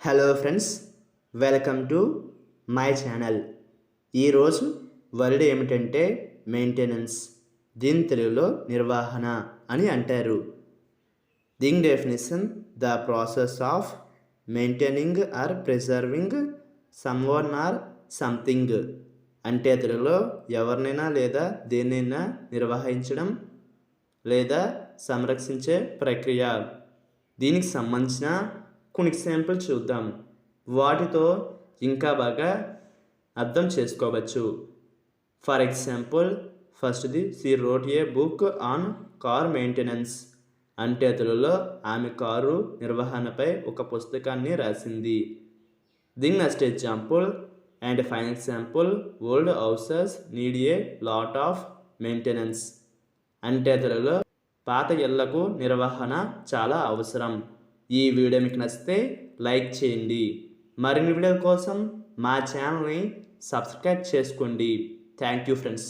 Hello friends, welcome to my channel. ఈరోజు word ఏమిటంటే maintenance. దీని తెలుగులో నిర్వహణ అని అంటారు. దీని definition: the process of maintaining or preserving someone or something. అంటే తెలుగులో ఎవరినైనా లేదా దేన్నైనా నిర్వహించడం లేదా సంరక్షించే ప్రక్రియ. దీనికి సంబంధించిన కొన్ని ఎగ్జాంపుల్ చూద్దాం. వాటితో ఇంకా బాగా అర్థం చేసుకోవచ్చు. ఫర్ ఎగ్జాంపుల్, ఫస్ట్ది, she wrote a book on car maintenance. అంటే తెలుగులో ఆమె కారు నిర్వహణపై ఒక పుస్తకాన్ని రాసింది. దీని next example and final example, old houses need a lot of maintenance. అంటే తెలుగులో పాత ఇళ్లకు నిర్వహణ చాలా అవసరం. ఈ వీడియో మీకు నచ్చితే లైక్ చేయండి. మరిన్ని వీడియోల కోసం మా ఛానల్ని సబ్స్క్రైబ్ చేసుకోండి. Thank you friends.